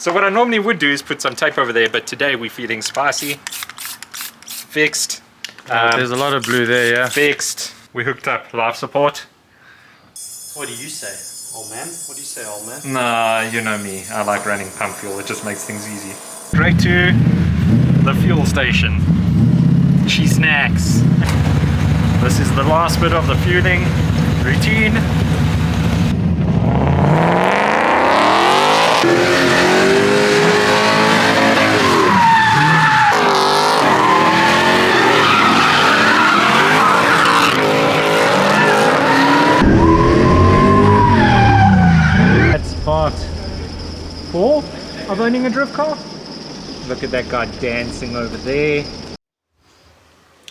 So what I normally would do is put some tape over there, but today we're feeling spicy. Fixed. There's a lot of blue there, yeah. Fixed. We hooked up life support. What do you say, old man? What do you say, old man? Nah, you know me. I like running pump fuel. It just makes things easy. Straight to the fuel station. Cheese snacks. This is the last bit of the fueling routine. That's part 4 of owning a drift car. Look at that guy dancing over there.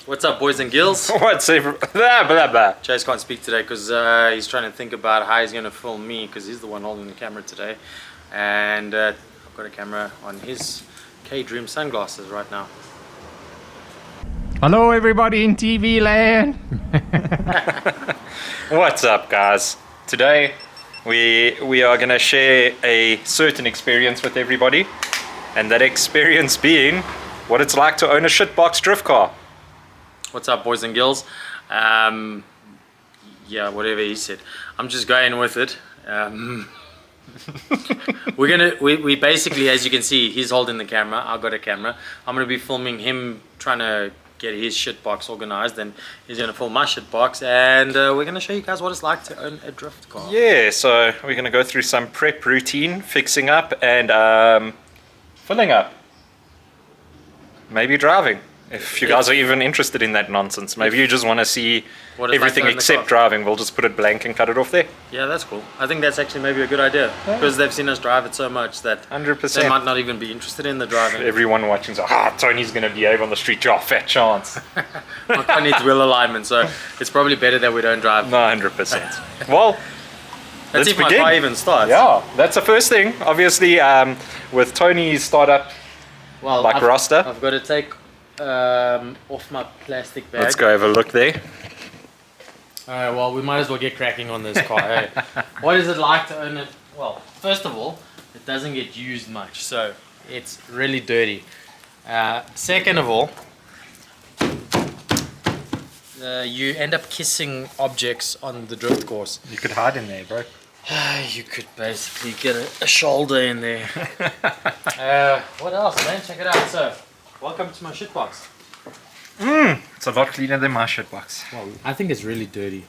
What's up, boys and girls? What's blah blah blah. Chase can't speak today because he's trying to think about how he's going to film me because he's the one holding the camera today. And I've got a camera on his K-Dream sunglasses right now. Hello everybody in TV land. What's up guys? Today we are gonna share a certain experience with everybody, and that experience being what it's like to own a shitbox drift car. What's up, boys and girls? Yeah, whatever he said. I'm just going with it. We basically, as you can see, he's holding the camera. I've got a camera. I'm gonna be filming him trying to get his shitbox organized, and he's gonna film my shitbox, and we're gonna show you guys what it's like to own a drift car. Yeah, so we're gonna go through some prep routine, fixing up and filling up. Maybe driving. If you guys are even interested in that nonsense. Maybe you just want to see everything except driving. We'll just put it blank and cut it off there. Yeah, that's cool. I think that's actually maybe a good idea because they've seen us drive it so much that 100%. they might not even be interested in the driving. Everyone watching's like, Tony's going to behave on the street. Oh, fat chance. My car needs wheel alignment, so it's probably better that we don't drive. No, 100%. Well, let's see if my car even starts. Yeah, that's the first thing. Obviously, with Tony's startup, well, roster. I've got to take off my plastic bag. Let's go have a look there. Alright, well, we might as well get cracking on this car. Hey? What is it like to own it? Well, first of all, it doesn't get used much, so it's really dirty. Second of all, you end up kissing objects on the drift course. You could hide in there, bro. You could basically get a shoulder in there. What else, man? Check it out. So, welcome to my shitbox. It's a lot cleaner than my shitbox. Well, I think it's really dirty.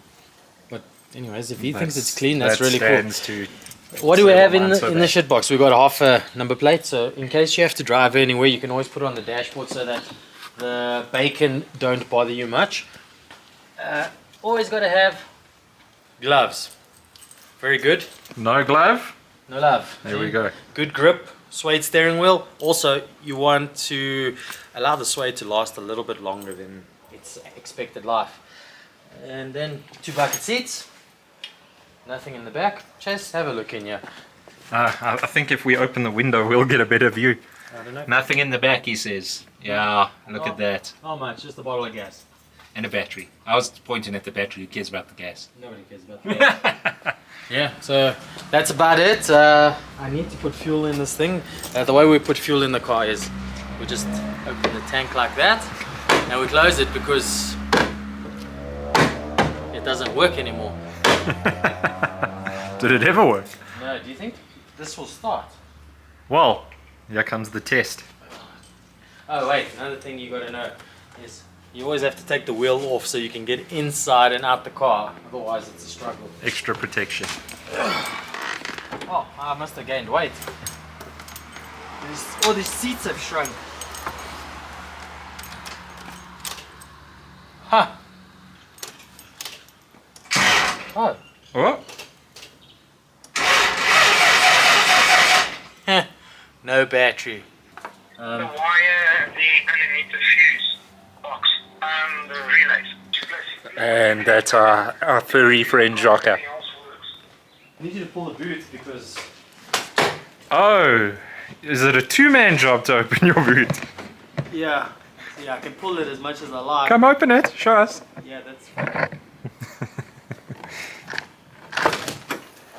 But anyways, if he thinks it's clean, that's really cool. What do we have in the shitbox? We've got half a number plate, so in case you have to drive anywhere, you can always put it on the dashboard so that the bacon don't bother you much. Always got to have gloves. Very good. No glove? No love. There we go. Good grip. Suede steering wheel. Also, you want to allow the suede to last a little bit longer than its expected life. And then 2 bucket seats. Nothing in the back. Chase, have a look in here. I think if we open the window, we'll get a better view. I don't know. Nothing in the back, he says. Yeah, look at that. Not much, just a bottle of gas. And a battery. I was pointing at the battery. Who cares about the gas? Nobody cares about the gas. Yeah, so that's about it. I need to put fuel in this thing. The way we put fuel in the car is we just open the tank like that and we close it because it doesn't work anymore. Did it ever work? No, do you think this will start? Well, here comes the test. Oh wait, another thing you got to know is you always have to take the wheel off so you can get inside and out the car, otherwise it's a struggle. Extra protection. Oh, I must have gained weight. All these seats have shrunk. Huh. Oh. What? No battery. The wire, the underneath the fuse box, and the relays. And that's our furry friend Jocka. I need you to pull the boot because... Oh, is it a two-man job to open your boot? Yeah, I can pull it as much as I like. Come open it, show us. Yeah, that's fine.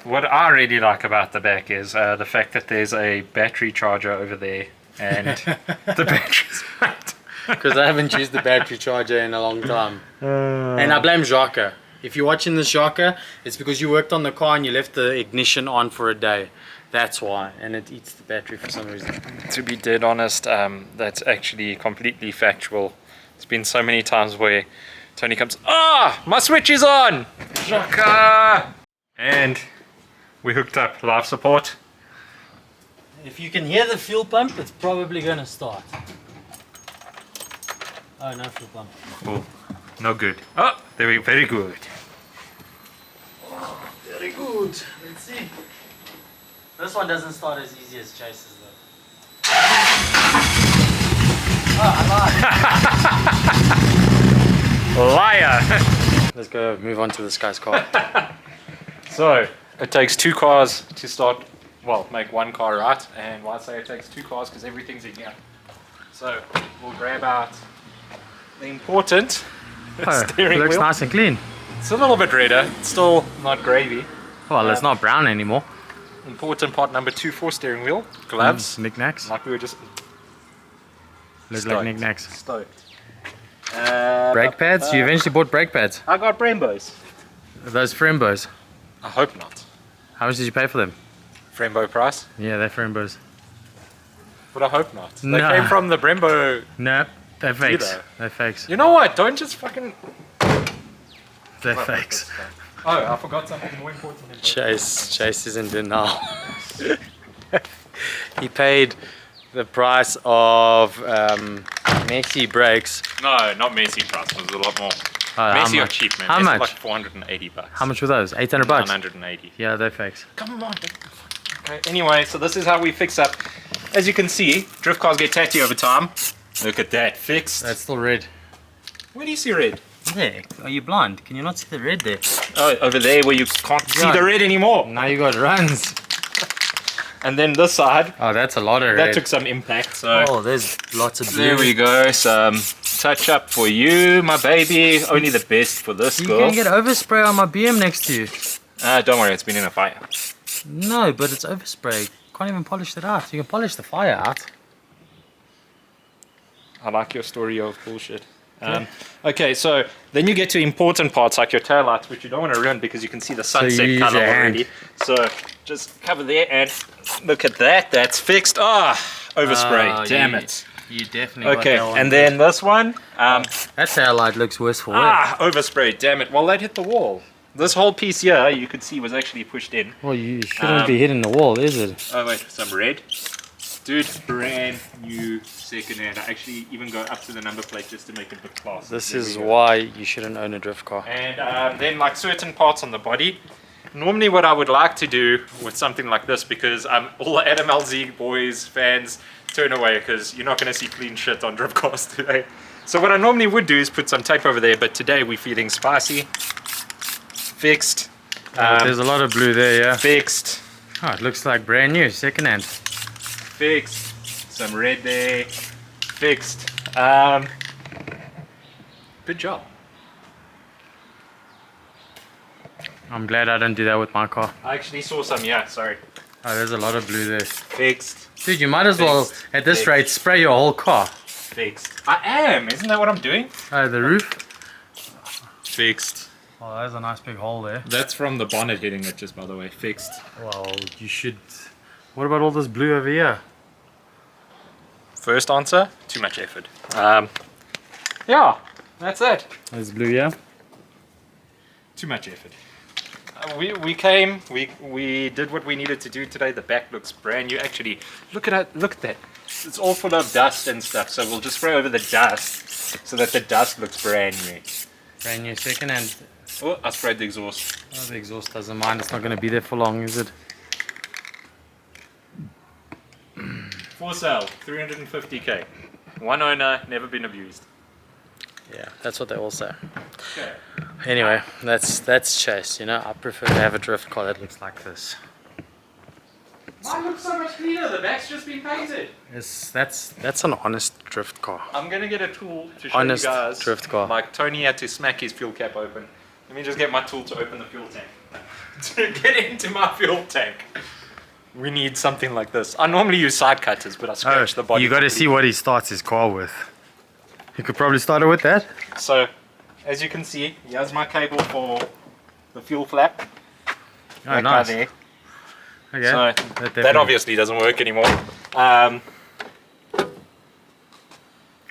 what I really like about the back is the fact that there's a battery charger over there, and the battery's right. Because I haven't used the battery charger in a long time. And I blame Jacques. If you're watching this, Jacques, it's because you worked on the car and you left the ignition on for a day. That's why. And it eats the battery for some reason. To be dead honest, that's actually completely factual. There's been so many times where Tony comes, my switch is on! Jacques! And we hooked up life support. If you can hear the fuel pump, it's probably going to start. Oh, no fuel pump. Oh, no good. Oh, there we go. Very good. Very good. Let's see. This one doesn't start as easy as Chase's though. Oh, I Liar! Let's go move on to this guy's car. So, it takes 2 cars to start, well, make 1 car right. And why I say it takes 2 cars? Because everything's in here. So, we'll grab out the important steering looks wheel. nice and clean. It's a little bit redder. It's still not gravy. Well, it's not brown anymore. Important part number 2 for steering wheel. Gloves. Knickknacks. Like we were just... Looks like knickknacks. Stoked. Brake pads? You eventually bought brake pads. I got Brembos. Those Frembos. I hope not. How much did you pay for them? Brembo price? Yeah, they're Frembos. But I hope not. No. They came from the Brembo. No, they're fakes. they? They're fakes. You know what? Don't just fucking... They're fakes. Oh, I forgot something more important than Chase is in denial. He paid the price of Messi brakes. No, not Messi price. It was a lot more. Messi are cheap, man. How Messi much? like 480 bucks. How much were those? 800 bucks? 980. Yeah, they're fakes. Come on. Okay, anyway, so this is how we fix up. As you can see, drift cars get tatty over time. Look at that, fixed. That's still red. Where do you see red? There. Are you blind? Can you not see the red there? Oh, over there where you can't see the red anymore. Now you got runs. And then this side, Oh, that's a lot of that red. took some impact. So Oh, there's lots of blue. there we go. Some touch up for you, my baby. Only the best for this You girl. can get overspray on my BM next to you. Don't worry, it's been in a fire. No, but it's overspray. Can't even polish it out. You can polish the fire out. I like your story of bullshit. Okay, so then you get to important parts like your tail lights, which you don't want to ruin because you can see the sunset use color your hand. already. So just cover there and look at that. That's fixed. Overspray. Damn it. You definitely Okay, got that one. and then this one. That tail light looks worse for wear. Overspray. Damn it. Well, that hit the wall. This whole piece here, you could see, was actually pushed in. Well, you shouldn't be hitting the wall, is it? Oh wait, some red. Dude, brand new second hand. I actually even go up to the number plate just to make it look classy. This There is we go. why you shouldn't own a drift car. And then like certain parts on the body. Normally what I would like to do with something like this, because all the Adam LZ boys, fans, turn away because you're not going to see clean shit on drift cars today. So what I normally would do is put some tape over there, but today we're feeling spicy. Fixed. There's a lot of blue there, yeah. Fixed. Oh, it looks like brand new, second hand. Fixed. Some red there. Fixed. Good job. I'm glad I don't do that with my car. I actually saw some, yeah, sorry. Oh, there's a lot of blue there. Fixed. Dude, you might as well, Fixed. at this Fixed. rate, spray your whole car. Fixed. I am. Isn't that what I'm doing? The roof. Fixed. Oh, there's a nice big hole there. That's from the bonnet hitting it, just by the way. Fixed. Well, you should... What about all this blue over here? First answer, too much effort. Yeah, that's it. There's blue, yeah? Too much effort. We came, we did what we needed to do today. The back looks brand new. Actually, look at that. It's all full of dust and stuff, so we'll just spray over the dust so that the dust looks brand new. Brand new second hand. Oh, I sprayed the exhaust. Oh, the exhaust doesn't mind. It's not going to be there for long, is it? For sale, 350k. One owner, never been abused. Yeah, that's what they all say. Okay. Anyway, that's Chase, you know. I prefer to have a drift car that looks like this. Mine looks so much cleaner. The back's just been painted. That's an honest drift car. I'm gonna get a tool to show Honest you guys. drift car. Like Tony had to smack his fuel cap open. Let me just get my tool to open the fuel tank. to get into my fuel tank, we need something like this. I normally use side cutters, but I scratch the body. You got to see what he starts his car with. He could probably start it with that. So, as you can see, here's my cable for the fuel flap. Oh, nice. There. Okay. So that obviously doesn't work anymore.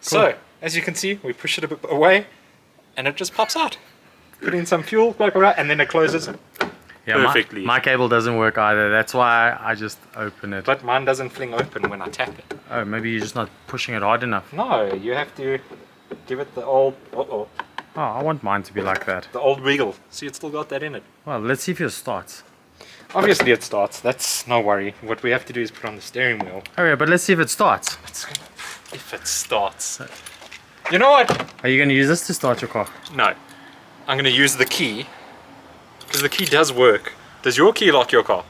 So, as you can see, we push it a bit away, and it just pops out. Put in some fuel, and then it closes perfectly. My cable doesn't work either. That's why I just open it. But mine doesn't fling open when I tap it. Oh, maybe you're just not pushing it hard enough. No, you have to give it the old... Oh, I want mine to be like that. The old wiggle. See, it's still got that in it. Well, let's see if it starts. Obviously it starts. That's no worry. What we have to do is put on the steering wheel. Oh yeah, but let's see if it starts. If it starts. You know what? Are you going to use this to start your car? No. I'm going to use the key. Because the key does work. Does your key lock your car?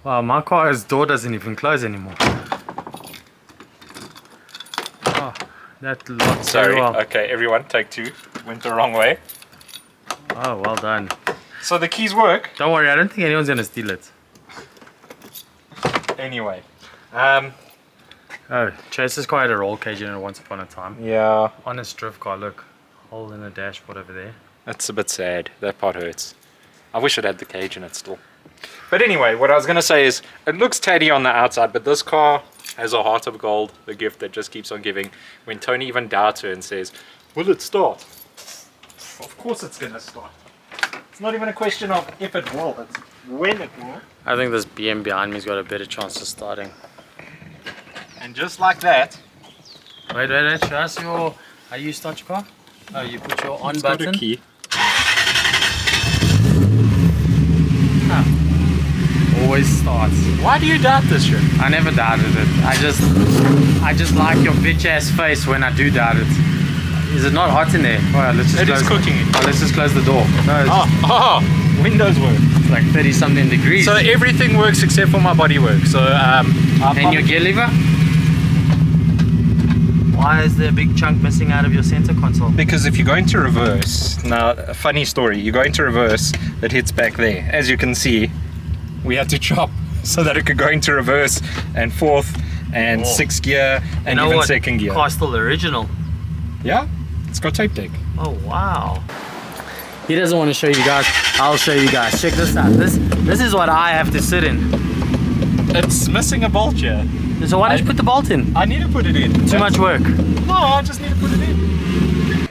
Well, my car's door doesn't even close anymore. Oh, that locks very well. Okay, everyone, take two. Went the wrong way. Oh, well done. So the keys work. Don't worry, I don't think anyone's going to steal it. Anyway. Oh, Chase's car had a roll cage in it once upon a time. Yeah. On his drift car, look. Hole in the dashboard over there. That's a bit sad. That part hurts. I wish it had the cage in it still. But anyway, what I was going to say is, it looks tatty on the outside, but this car has a heart of gold, the gift that just keeps on giving. When Tony even doubts her and says, will it start? Of course it's going to start. It's not even a question of if it will, it's when it will. I think this BM behind me's got a better chance of starting. And just like that... Wait, show us how you start your car? Oh, you put your on button. Got a key. Always starts. Why do you doubt this shit? I never doubted it. I just like your bitch ass face when I do doubt it. Is it not hot in there? Oh, let's just close. It is cooking. Oh, let's just close the door. No, windows work. It's like 30 something degrees. So everything works except for my body work. So and your gear lever? Why is there a big chunk missing out of your center console? Because if you go into reverse, now a funny story, you go into reverse, it hits back there. As you can see, we had to chop so that it could go into reverse and fourth and sixth gear and even second gear. Car's still original. Yeah, it's got tape deck. Oh wow. He doesn't want to show you guys. I'll show you guys. Check this out. This is what I have to sit in. It's missing a bolt here. So why don't you put the bolt in? I need to put it in. Too much work. No, I just need to put it in.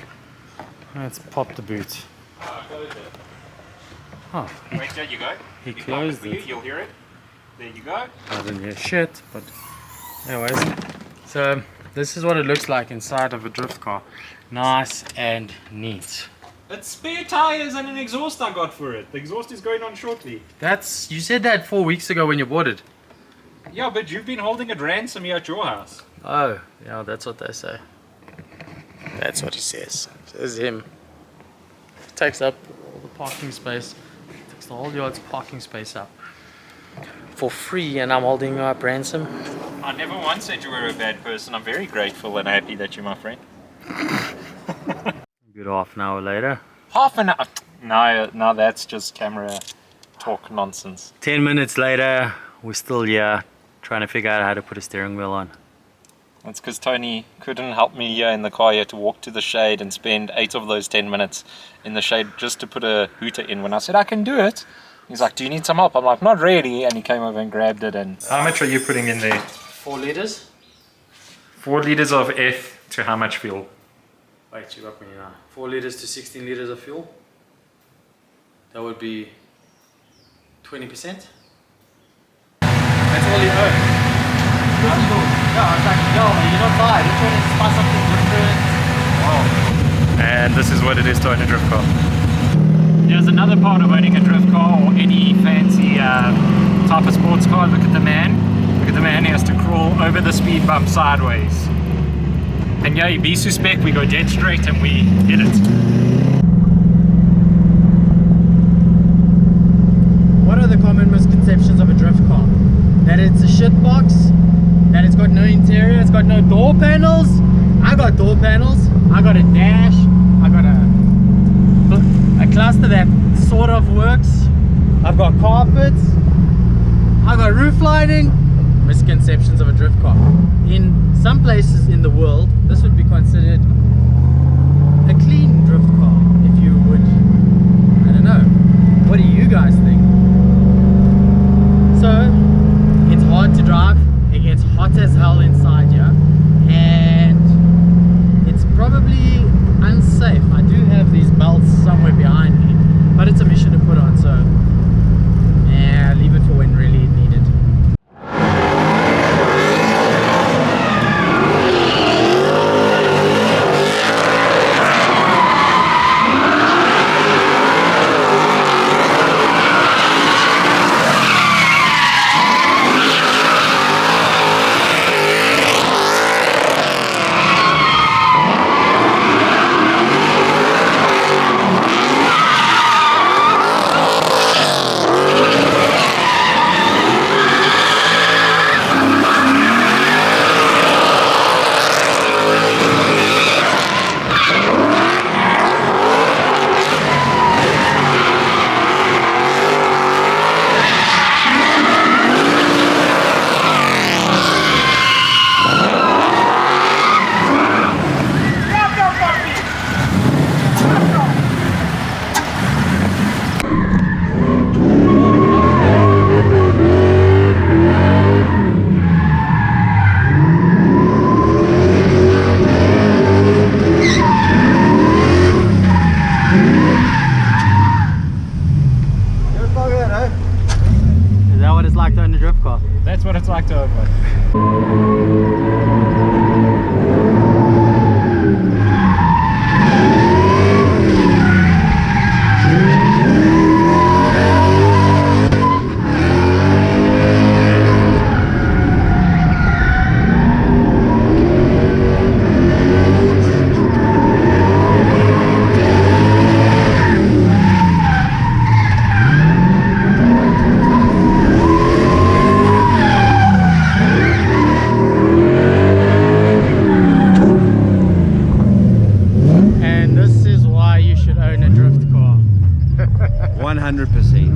Let's pop the boot. Close it. Oh. Wait, there you go. He closed it. You'll hear it. There you go. I didn't hear shit, but anyways. So this is what it looks like inside of a drift car. Nice and neat. It's spare tires and an exhaust I got for it. The exhaust is going on shortly. You said that 4 weeks ago when you bought it. Yeah, but you've been holding it ransom here at your house. Oh, yeah, that's what they say. That's what he says. Says him. Takes up all the parking space. Takes the whole yard's parking space up. For free, and I'm holding you up ransom. I never once said you were a bad person. I'm very grateful and happy that you're my friend. Good half an hour later. Half an hour? No, that's just camera talk nonsense. 10 minutes later, we're still here trying to figure out how to put a steering wheel on. That's because Tony couldn't help me here in the car. He had to walk to the shade and spend 8 of those 10 minutes in the shade just to put a hooter in. When I said I can do it, he's like, do you need some help? I'm like, not really. And he came over and grabbed it. And how much are you putting in there? 4 liters. 4 liters of F to how much fuel? Wait, you got me now. 4 liters to 16 liters of fuel. That would be 20%. That's all you owe. Yeah, I was like, yo, you're not tired. Don't you want to spice something different? Wow. And this is what it is to own a drift car. There's another part of owning a drift car or any fancy type of sports car. Look at the man. Look at the man. He has to crawl over the speed bump sideways. And yeah, be suspect. We go dead straight and we hit it. What are the common misconceptions of a drift car? That it's a shit box, that it's got no interior, it's got no door panels. I got door panels, I got a dash, I got a cluster that sort of works. I've got carpets, I've got roof lining. Misconceptions of a drift car. In some places in the world, this would be considered a clean drift car, if you would. I don't know. What do you guys think? So, it's hard to drive. It gets hot as hell inside here, and it's probably unsafe. I do have these belts somewhere behind me, but it's a mission to put on, so yeah, leave it for when really needed. That's what it's like to own one. And this is why you should own a drift car. 100%.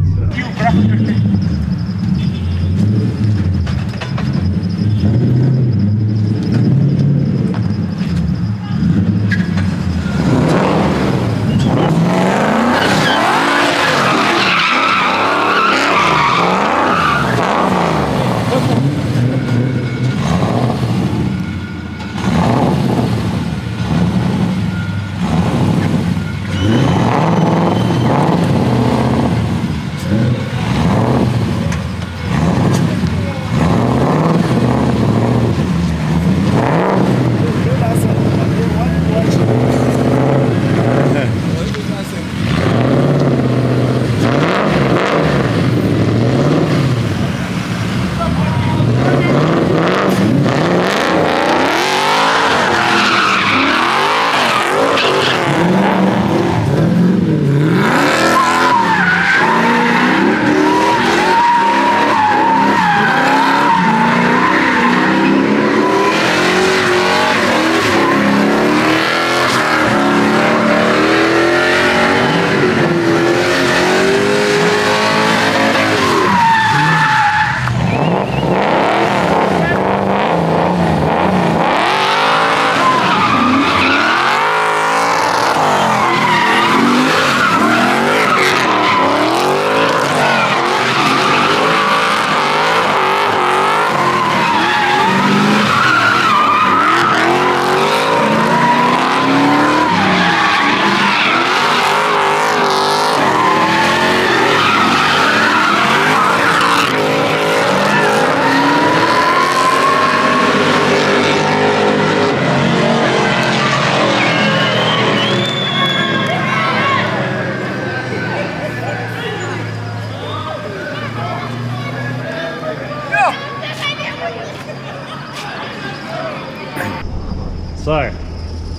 So,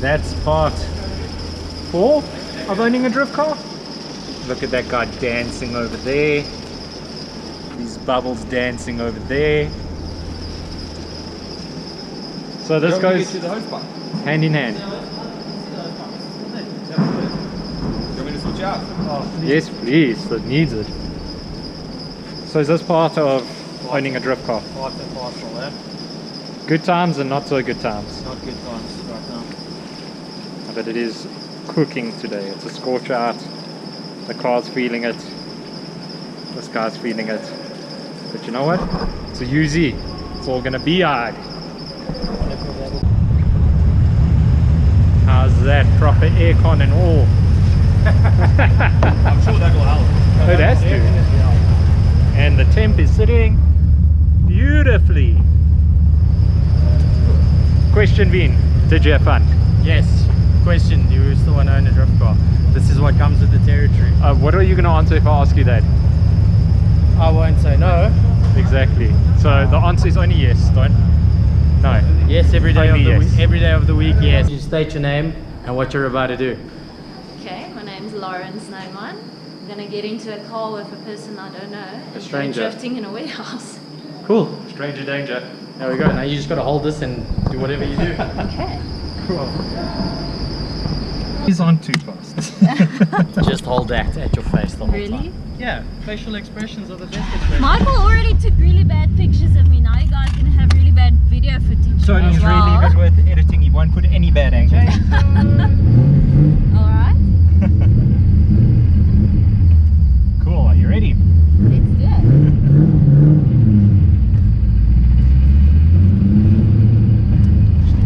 that's part 4 of owning a drift car. Look at that guy dancing over there. These bubbles dancing over there. So this goes hand in hand. You want me to switch out? Yes, please. It needs it. So is this part of owning a drift car? Part and parcel, eh? Good times and not so good times. Not good times right now. But it is cooking today. It's a scorcher out. The car's feeling it. This guy's feeling it. But you know what? It's a UZ. It's all gonna be alright. How's that? Proper aircon and all. I'm sure that will help. Oh, that's good. And the temp is sitting beautifully. Question Vin, did you have fun? Yes. Question, do you still want to own a drift car? This is what comes with the territory. What are you going to answer if I ask you that? I won't say no. Exactly. So the answer is only yes, don't? No. Yes, every day Only of the yes. week. Every day of the week, yes. You state your name and what you're about to do. Okay, my name's Lawrence Naiman. I'm gonna get into a car with a person I don't know. And stranger. go drifting in a warehouse. Cool. Stranger danger. There we go. Now you just got to hold this and do whatever you do. Okay. He's on too fast. Just hold that at your face the whole Really? time. Yeah, facial expressions are the best expressions. Michael already took really bad pictures of me. Now you guys gonna have really bad video footage. So as he's well. really good with editing. He won't put any bad angles. Alright, Cool. Are you ready? let's do it.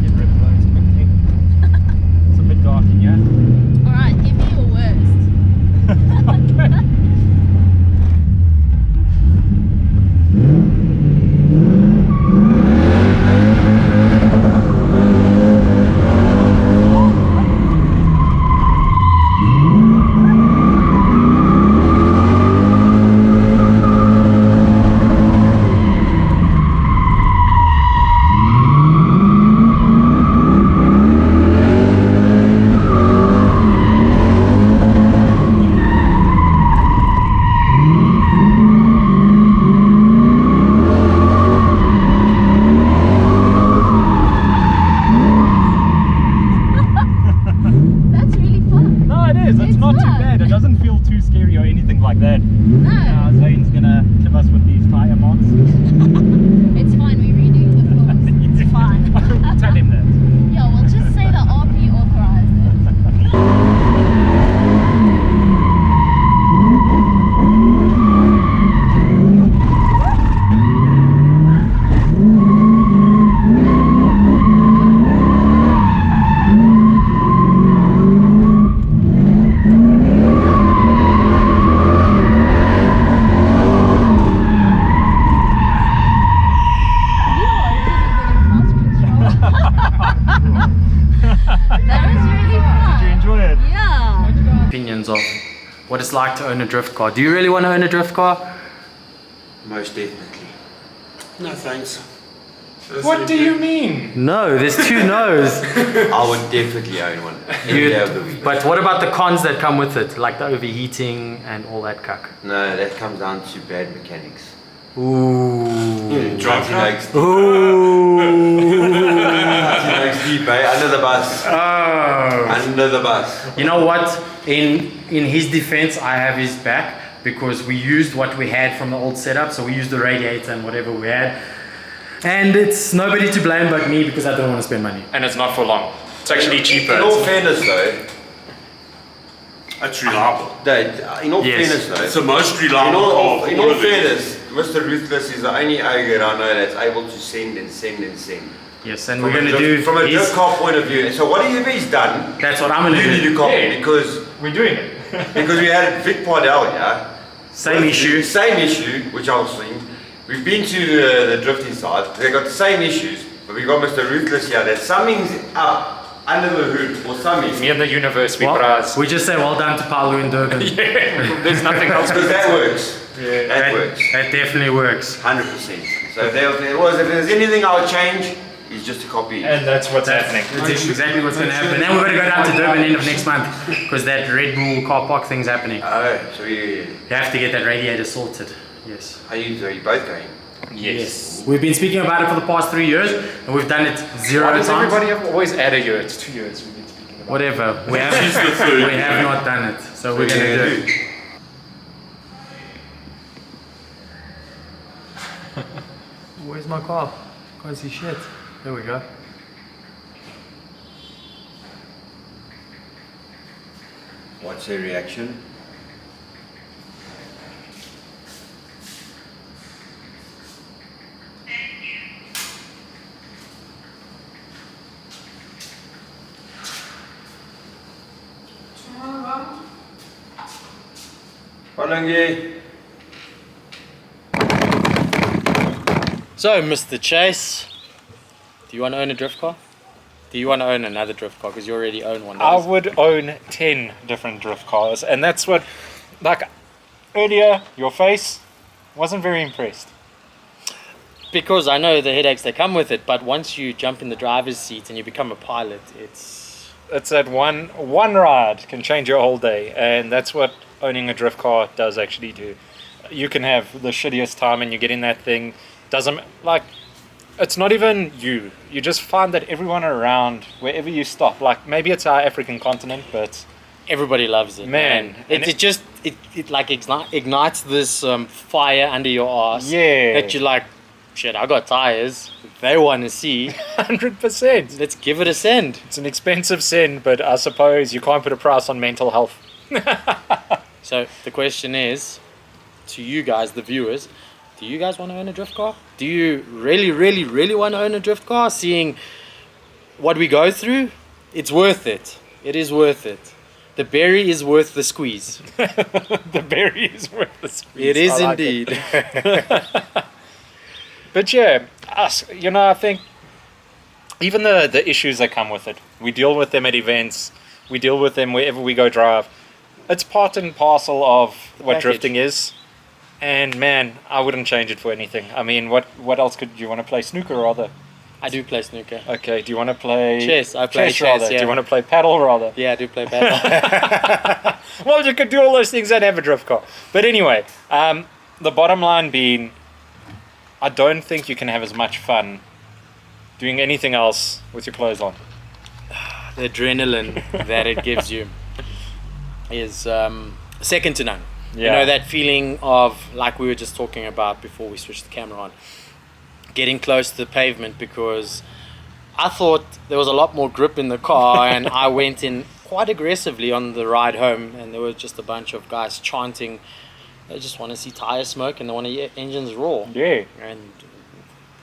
Get rid of those quickly. It's a bit dark in here. Alright, give me your worst. That's really fun. No, it is. It's not too fun. bad. It doesn't feel too scary or anything like that. No, Now Zane's gonna tip us with these tire marks. it's fine. We're redoing the films. It's fine. Tell him that. Yeah, we'll just say the RP authorized it. You are really good at cross control. That was really fun. Did you enjoy it? Yeah. Opinions of what it's like to own a drift car. Do you really want to own a drift car? Most definitely. No thanks. What do you mean? No, there's two no's. I would definitely own one every day of the week. But what about the cons that come with it, like the overheating and all that cuck? No, that comes down to bad mechanics. Ooh. Drive deep, Ooh. under the bus. Oh. Under the bus. You know what? In his defense, I have his back because we used what we had from the old setup. So we used the radiator and whatever we had. And it's nobody to blame but me because I don't want to spend money. And it's not for long. It's actually cheaper. In all fairness though, That's reliable. in all Yes. fairness though, It's the most in reliable car all, of in all all of these. fairness, Mr. Ruthless is the only ogre I know that's able to send and send and send. Yes, and From we're a going to drift- do from a his, drift car point of view. So whatever he's done, that's what I'm going you to need do. to copy Yeah. because We're doing it. we had Vic Pardell, yeah. Same issue. Same issue, which I was saying. We've been to the drifting side. They got the same issues, but we got Mr. Ruthless here. That something's up under the hood or something. Me and the universe, we Well, prize. we just say well done to Paolo and Durban. Yeah, there's nothing else. Because that works. Yeah. That works. That definitely works. 100%. So if there's anything I would change, it's just a copy. And that's what's happening. That's exactly what's going to happen. Then we're going to go down to Durban end of next month because that Red Bull car park thing's happening. Oh, so You have to get that radiator sorted. Yes. are you both going? Yes. We've been speaking about it for the past 3 years and we've done it 0 Why does times. everybody always add a year? It's 2 years we've been speaking about. Whatever. We have, She's the third. we have not done it. So we're going to do it. Where's my car? Can't see shit. There we go. What's their reaction? Palangi. So, Mr. Chase, do you want to own a drift car? Do you want to own another drift car? Because you already own one. I would own 10 different drift cars, and that's what, like, earlier, your face wasn't very impressed. Because I know the headaches that come with it, but once you jump in the driver's seat and you become a pilot, it's that one ride can change your whole day, and that's what owning a drift car does actually do. You can have the shittiest time and you get in that thing, doesn't, like, it's not even you. You just find that everyone around, wherever you stop, like, maybe it's our African continent, but everybody loves it, man. It like ignites this fire under your ass. Yeah. That you're like, shit, I got tires. They want to see. 100%. Let's give it a send. It's an expensive sin, but I suppose you can't put a price on mental health. So the question is, to you guys, the viewers, do you guys want to own a drift car? Do you really, really, really want to own a drift car? Seeing what we go through, it's worth it. It is worth it. The berry is worth the squeeze. The berry is worth the squeeze. It is indeed. But yeah, I think even the issues that come with it, we deal with them at events, we deal with them wherever we go drive. It's part and parcel of what drifting is. And man, I wouldn't change it for anything. I mean, what else could you want to play? Snooker rather? I do play snooker. Okay, do you want to play chess? I play chess rather. yeah. Do you want to play paddle rather? Yeah, I do play paddle. Well, you could do all those things and have a drift car. But anyway, the bottom line being, I don't think you can have as much fun doing anything else with your clothes on. The adrenaline that it gives you is second to none. Yeah. You know, that feeling of, like we were just talking about before we switched the camera on, getting close to the pavement, because I thought there was a lot more grip in the car and I went in quite aggressively on the ride home, and there were just a bunch of guys chanting they just want to see tire smoke and they want to hear engines roar. Yeah. And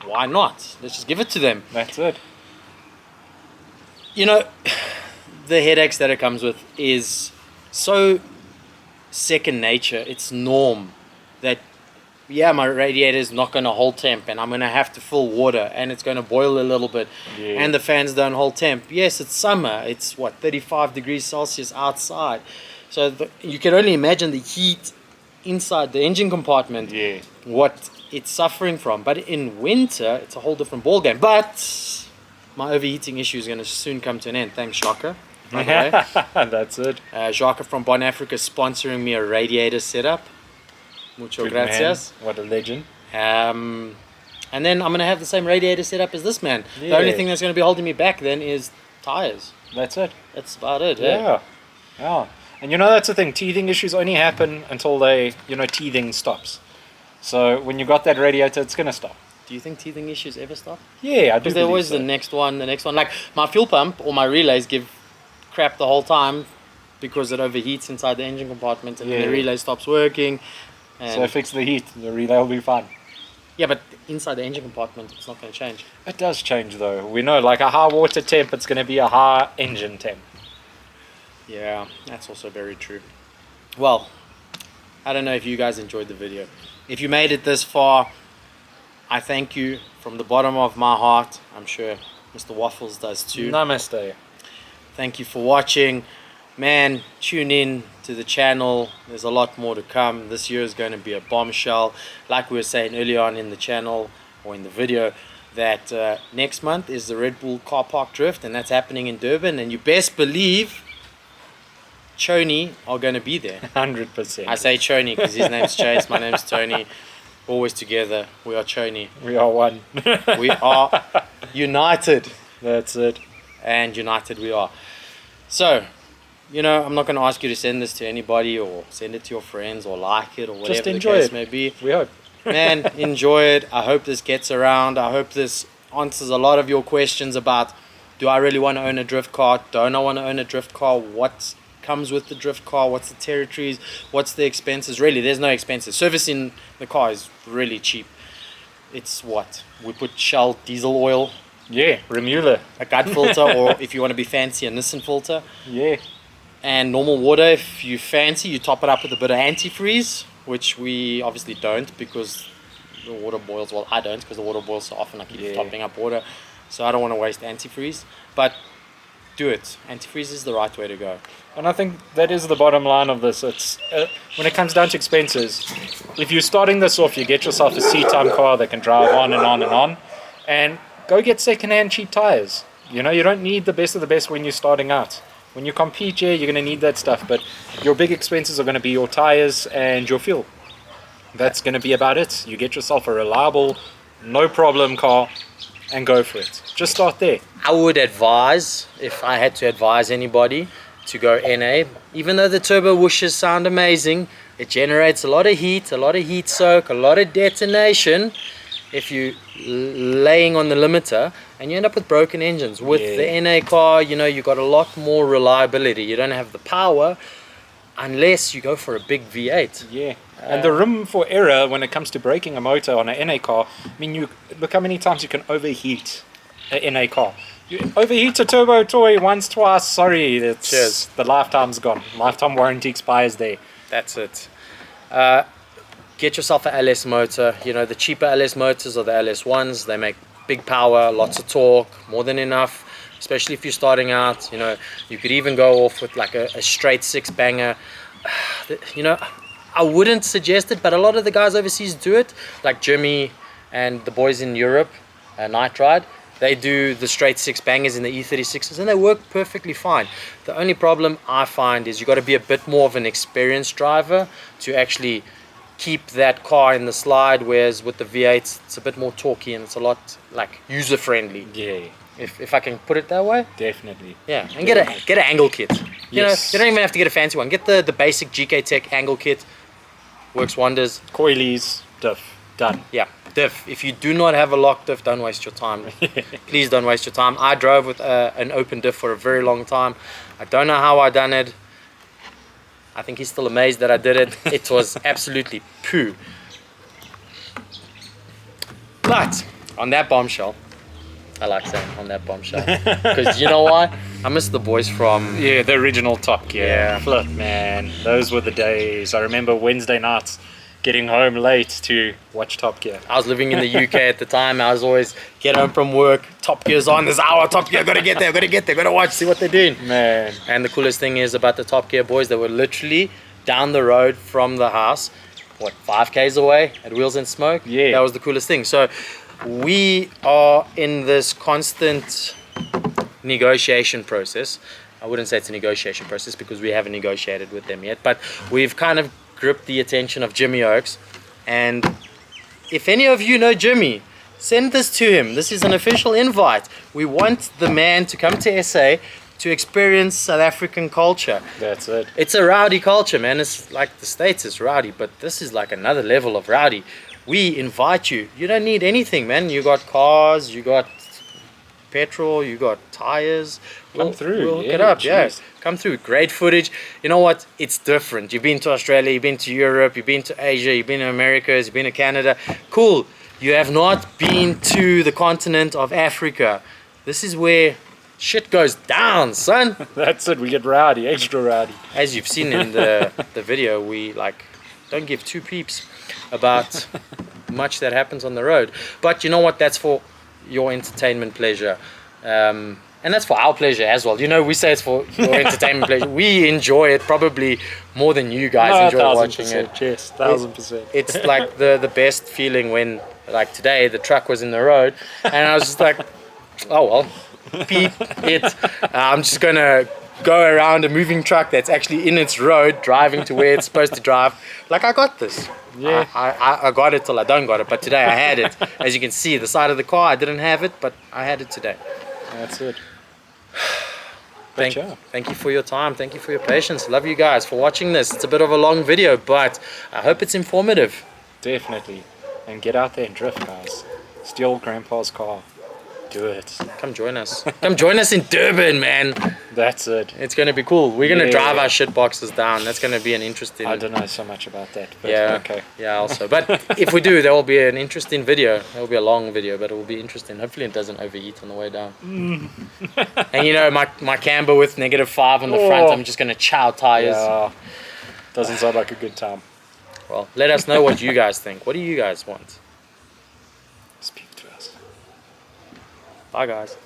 why not? Let's just give it to them. That's it. You know, the headaches that it comes with is so second nature. It's norm that, yeah, my radiator is not going to hold temp and I'm going to have to fill water and it's going to boil a little bit, and the fans don't hold temp. Yes, it's summer. It's 35 degrees Celsius outside. So you can only imagine the heat inside the engine compartment, what it's suffering from. But in winter, it's a whole different ballgame. But my overheating issue is going to soon come to an end. Thanks, Jacques. By the way. That's it. Jacques from Bon Africa sponsoring me a radiator setup. Mucho Good gracias. Man. What a legend. And then I'm going to have the same radiator setup as this man. The only thing that's going to be holding me back then is tires. That's it. That's about it. Yeah. Yeah. And that's the thing. Teething issues only happen until teething stops. So when you got that radiator, it's going to stop. Do you think teething issues ever stop? Yeah, I do. Because they're always the next one. Like my fuel pump or my relays give crap the whole time because it overheats inside the engine compartment and then the relay stops working. So fix the heat, the relay will be fine. Yeah, but inside the engine compartment, it's not going to change. It does change though. We know, like a high water temp, it's going to be a high engine temp. Yeah, that's also very true. Well, I don't know if you guys enjoyed the video. If you made it this far, I thank you from the bottom of my heart. I'm sure Mr. Waffles does too. Namaste. Thank you for watching. Man, tune in to the channel. There's a lot more to come. This year is going to be a bombshell. Like we were saying earlier on in the channel or in the video, that next month is the Red Bull Car Park Drift, and that's happening in Durban. And you best believe Choni are going to be there. 100%. I say Choni because his name's Chase, my name's Tony. Always together. We are Choni. We are one. We are united. That's it. And united we are. So, I'm not going to ask you to send this to anybody or send it to your friends or like it or whatever Just enjoy the case it. may be. We hope. man, enjoy it. I hope this gets around. I hope this answers a lot of your questions about, do I really want to own a drift car? Don't I want to own a drift car? What comes with the drift car? What's the territories? What's the expenses? Really, there's no expenses. Servicing the car is really cheap. It's what? We put Shell diesel oil, Yeah, Remula. a gut filter, or if you want to be fancy, a Nissan filter. Yeah. And normal water, if you fancy, you top it up with a bit of antifreeze, which we obviously don't because the water boils. Well, I don't because the water boils so often. I keep topping up water, so I don't want to waste antifreeze. But do it. Antifreeze is the right way to go. And I think that is the bottom line of this. It's when it comes down to expenses, if you're starting this off, you get yourself a C-time car that can drive on and on and on, and go get second-hand cheap tires. You know, you don't need the best of the best when you're starting out. When you compete, yeah, you're going to need that stuff, but your big expenses are going to be your tires and your fuel. That's going to be about it. You get yourself a reliable, no problem car and go for it. Just start there. I would advise, if I had to advise anybody, to go NA. Even though the turbo whooshes sound amazing, it generates a lot of heat soak, a lot of detonation. If you laying on the limiter, and you end up with broken engines. With the NA car, you know, you got a lot more reliability. You don't have the power unless you go for a big V8. Yeah. And the room for error when it comes to braking a motor on a NA car, I mean, you look how many times you can overheat a NA car. You overheat a turbo toy once, twice, sorry, it's the lifetime's gone. Lifetime warranty expires there. That's it. Get yourself an LS motor. You know, the cheaper LS motors are the LS1s. They make big power, lots of torque, more than enough, especially if you're starting out. You know, you could even go off with like a straight six banger. You know, I wouldn't suggest it, but a lot of the guys overseas do it, like Jimmy and the boys in Europe, Night Ride. They do the straight six bangers in the E36s and they work perfectly fine. The only problem I find is you got to be a bit more of an experienced driver to actually keep that car in the slide, whereas with the V8s it's a bit more torquey and it's a lot like user friendly. Yeah, if I can put it that way. definitely. Yeah, and get an angle kit. You know, you don't even have to get a fancy one. Get the basic GK Tech angle kit. Works wonders. Coilies, diff, done. Yeah, diff. If you do not have a lock diff, don't waste your time. Please don't waste your time. I drove with an open diff for a very long time. I don't know how I done it. I think he's still amazed that I did it. It was absolutely poo. But on that bombshell, I like saying on that bombshell, because you know why? I miss the boys from the original Top Gear. Yeah. Flip, man, those were the days. I remember Wednesday nights getting home late to watch Top Gear. I was living in the UK at the time. I was always get home from work, Top Gear's on, this hour, Top Gear, gotta get there, gotta watch, see what they're doing. Man. And the coolest thing is about the Top Gear boys, they were literally down the road from the house, 5Ks away at Wheels and Smoke? Yeah. That was the coolest thing. So we are in this constant negotiation process. I wouldn't say it's a negotiation process because we haven't negotiated with them yet, but we've kind of gripped the attention of Jimmy Oakes. And if any of you know Jimmy, send this to him. This is an official invite. We want the man to come to SA to experience South African culture. That's it. It's a rowdy culture, man. It's like the States is rowdy, but this is like another level of rowdy. We invite you. You don't need anything, man. You got cars, you got petrol, you got tires. Come through. We'll hook it up, Come through. Great footage. You know what? It's different. You've been to Australia, you've been to Europe, you've been to Asia, you've been to Americas, you've been to Canada. Cool. You have not been to the continent of Africa. This is where shit goes down, son. That's it. We get rowdy, extra rowdy. As you've seen in the video, we like don't give two peeps about much that happens on the road. But you know what? That's for your entertainment pleasure. And that's for our pleasure as well. You know, we say it's for your entertainment pleasure. We enjoy it probably more than you guys enjoy watching it. Yes, 1000%. It's like the best feeling when, like today, the truck was in the road and I was just like, oh well, beep it. I'm just gonna go around a moving truck that's actually in its road, driving to where it's supposed to drive. Like, I got this. Yeah. I got it till I don't got it, but today I had it. As you can see, the side of the car, I didn't have it, but I had it today. That's it. Thank you for your time. Thank you for your patience. Love you guys for watching this. It's a bit of a long video, but I hope it's informative. Definitely. and get out there and drift, guys. Steal Grandpa's car. Do it. Come join us. Come join us in Durban, man. That's it. It's going to be cool. We're going to drive our shit boxes down. That's going to be an interesting... I don't know so much about that, but yeah, okay. Yeah, also. But if we do, there will be an interesting video. There will be a long video, but it will be interesting. Hopefully it doesn't overheat on the way down. And you know, my camber with -5 on the front, I'm just going to chow tires. Yeah. Doesn't sound like a good time. Well, let us know what you guys think. What do you guys want? Speak to us. Bye, guys.